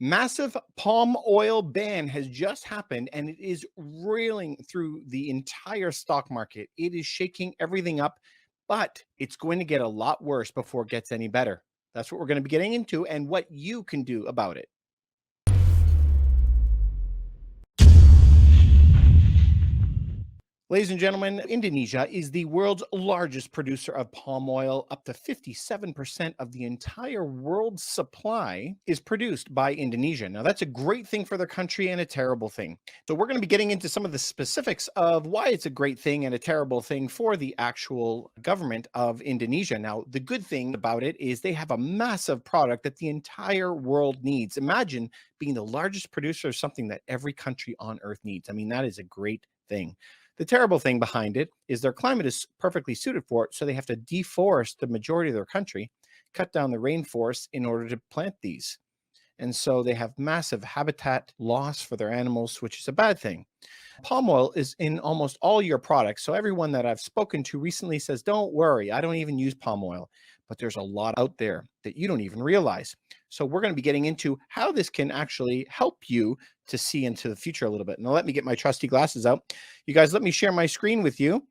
Massive palm oil ban has just happened and it is reeling through the entire stock market. It is shaking everything up, but it's going to get a lot worse before it gets any better. That's what we're going to be getting into and what you can do about it. Ladies and gentlemen, Indonesia is the world's largest producer of palm oil. Up to 57% of the entire world's supply is produced by Indonesia. Now, that's a great thing for their country and a terrible thing. So, we're going to be getting into some of the specifics of why it's a great thing and a terrible thing for the actual government of Indonesia. Now, the good thing about it is they have a massive product that the entire world needs. Imagine being the largest producer of something that every country on earth needs. I mean, that is a great thing. The terrible thing behind it is their climate is perfectly suited for it, so they have to deforest the majority of their country, cut down the rainforests in order to plant these. And so they have massive habitat loss for their animals, which is a bad thing. Palm oil is in almost all your products. So everyone that I've spoken to recently says, don't worry, I don't even use palm oil. But there's a lot out there that you don't even realize. So we're going to be getting into how this can actually help you to see into the future a little bit. Now, let me get my trusty glasses out. You guys, let me share my screen with you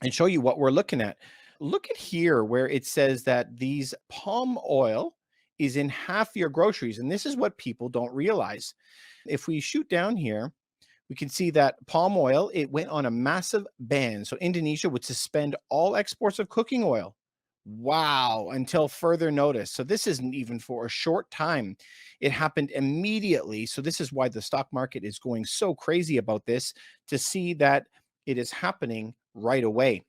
and show you what we're looking at. Look at here where it says that these palm oil is in half your groceries. And this is what people don't realize. If we shoot down here, we can see that palm oil, it went on a massive ban. So Indonesia would suspend all exports of cooking oil. Wow, until further notice. So this isn't even for a short time. It happened immediately. So this is why the stock market is going so crazy about this, to see that it is happening right away.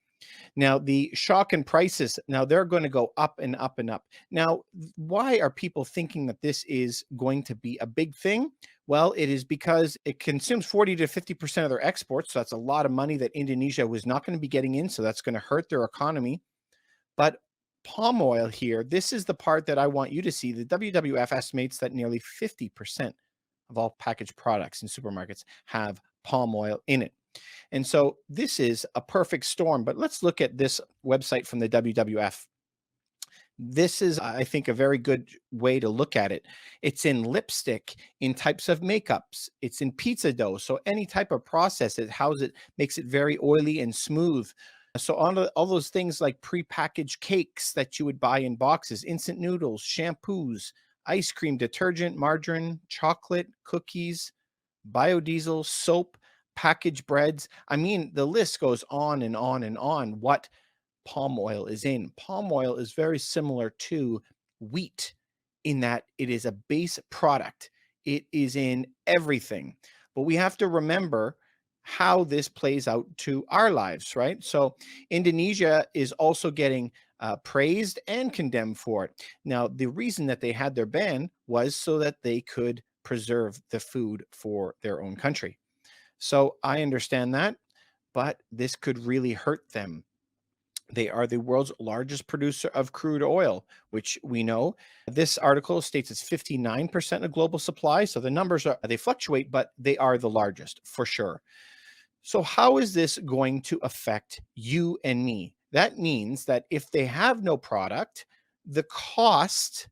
Now, the shock in prices, now they're going to go up and up and up. Now, why are people thinking that this is going to be a big thing? Well, it is because it consumes 40 to 50% of their exports. So that's a lot of money that Indonesia was not going to be getting in. So that's going to hurt their economy. But palm oil here, this is the part that I want you to see. The WWF estimates that nearly 50% of all packaged products in supermarkets have palm oil in it. And so this is a perfect storm. But let's look at this website from the WWF. This is, I think, a very good way to look at it. It's in lipstick, in types of makeups, it's in pizza dough. So any type of process, it makes it very oily and smooth. So all those things like prepackaged cakes that you would buy in boxes, instant noodles, shampoos, ice cream, detergent, margarine, chocolate, cookies, biodiesel, soap, packaged breads. I mean, the list goes on and on and on. What palm oil is in. Palm oil is very similar to wheat in that it is a base product. It is in everything. But we have to remember how this plays out to our lives, right? So Indonesia is also getting praised and condemned for it. Now, the reason that they had their ban was so that they could preserve the food for their own country. So I understand that, but this could really hurt them. They are the world's largest producer of crude oil, which we know. This article states it's 59% of global supply. So the numbers they fluctuate, but they are the largest for sure. So, how is this going to affect you and me? That means that if they have no product, the cost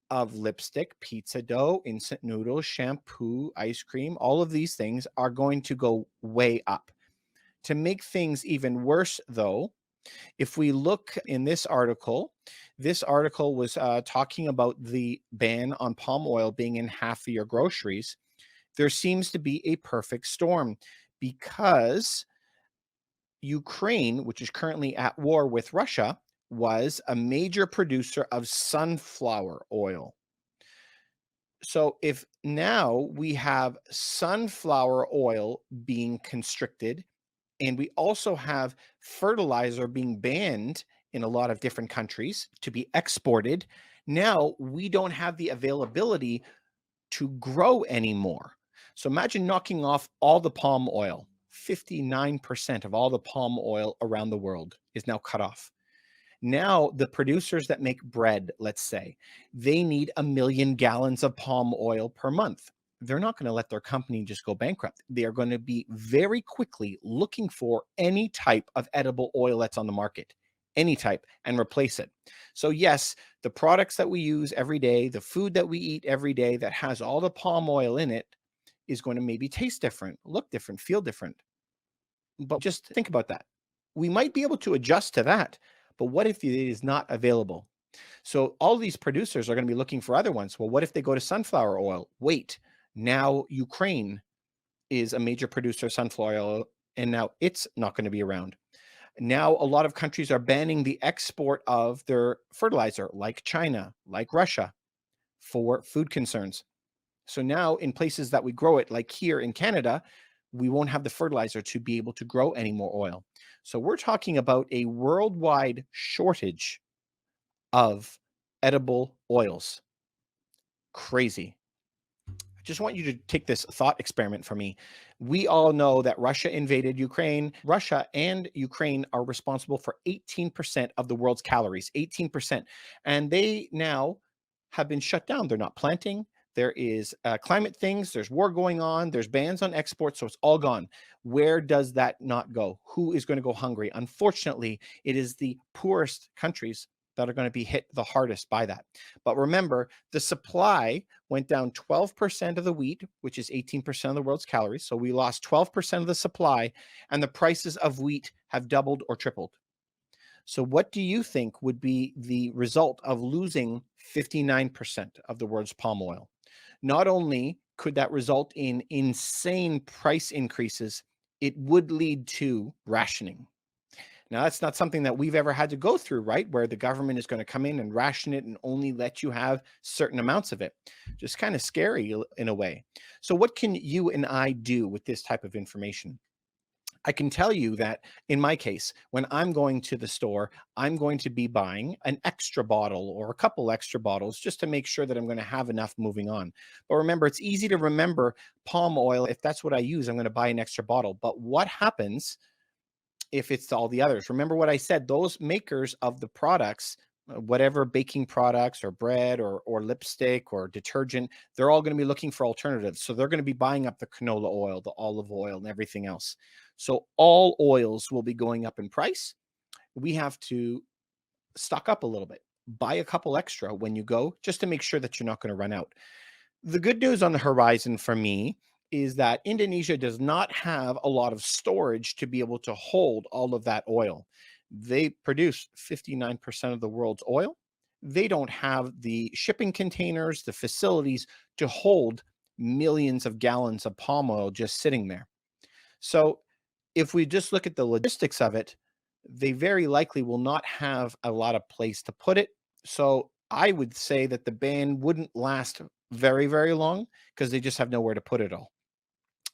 of lipstick, pizza dough, instant noodles, shampoo, ice cream, all of these things are going to go way up. To make things even worse, though, if we look in this article was talking about the ban on palm oil being in half of your groceries. There seems to be a perfect storm because Ukraine, which is currently at war with Russia, was a major producer of sunflower oil. So if now we have sunflower oil being constricted, and we also have fertilizer being banned in a lot of different countries to be exported. Now we don't have the availability to grow anymore. So imagine knocking off all the palm oil. 59% of all the palm oil around the world is now cut off. Now, the producers that make bread, let's say, they need 1 million gallons of palm oil per month. They're not going to let their company just go bankrupt. They are going to be very quickly looking for any type of edible oil that's on the market. any type, and replace it. So yes, the products that we use every day, the food that we eat every day that has all the palm oil in it is going to maybe taste different, look different, feel different. But just think about that. We might be able to adjust to that, but what if it is not available? So all these producers are going to be looking for other ones. Well, what if they go to sunflower oil? Wait, now Ukraine is a major producer of sunflower oil, and now it's not going to be around. Now a lot of countries are banning the export of their fertilizer, like China, like Russia, for food concerns. So now in places that we grow it, like here in Canada, we won't have the fertilizer to be able to grow any more oil. So we're talking about a worldwide shortage of edible oils. Crazy. I just want you to take this thought experiment for me. We all know that Russia invaded Ukraine. Russia and Ukraine are responsible for 18% of the world's calories, 18%. And they now have been shut down. They're not planting. There is climate things. There's war going on. There's bans on exports. So it's all gone. Where does that not go? Who is going to go hungry? Unfortunately, it is the poorest countries that are going to be hit the hardest by that. But remember, the supply went down 12% of the wheat, which is 18% of the world's calories. So we lost 12% of the supply, and the prices of wheat have doubled or tripled. So what do you think would be the result of losing 59% of the world's palm oil? Not only could that result in insane price increases, it would lead to rationing. Now, that's not something that we've ever had to go through, right? Where the government is going to come in and ration it and only let you have certain amounts of it. Just kind of scary in a way. So what can you and I do with this type of information? I can tell you that in my case, when I'm going to the store, I'm going to be buying an extra bottle or a couple extra bottles just to make sure that I'm going to have enough moving on. But remember, it's easy to remember palm oil. If that's what I use, I'm going to buy an extra bottle. But what happens if it's all the others? Remember what I said, those makers of the products, whatever baking products or bread or lipstick or detergent, they're all going to be looking for alternatives. So they're going to be buying up the canola oil, the olive oil, and everything else. So all oils will be going up in price. We have to stock up a little bit, buy a couple extra when you go, just to make sure that you're not going to run out. The good news on the horizon for me is that Indonesia does not have a lot of storage to be able to hold all of that oil. They produce 59% of the world's oil. They don't have the shipping containers, the facilities to hold millions of gallons of palm oil just sitting there. So if we just look at the logistics of it, they very likely will not have a lot of place to put it. So I would say that the ban wouldn't last very, very long because they just have nowhere to put it all.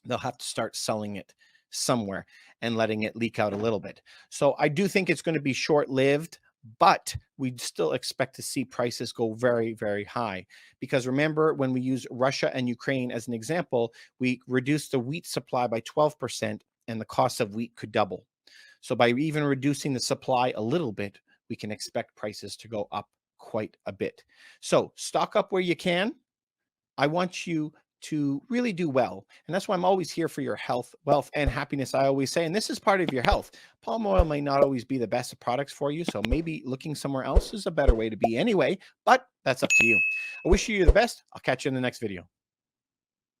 They'll have to start selling it somewhere and letting it leak out a little bit. So I do think it's going to be short-lived, but we still expect to see prices go very, very high. Because remember, when we use Russia and Ukraine as an example, we reduced the wheat supply by 12%, and the cost of wheat could double. So by even reducing the supply a little bit, we can expect prices to go up quite a bit. So stock up where you can. I want you to really do well. And that's why I'm always here for your health, wealth, and happiness. I always say, and this is part of your health. Palm oil may not always be the best of products for you. So maybe looking somewhere else is a better way to be anyway, but that's up to you. I wish you the best. I'll catch you in the next video.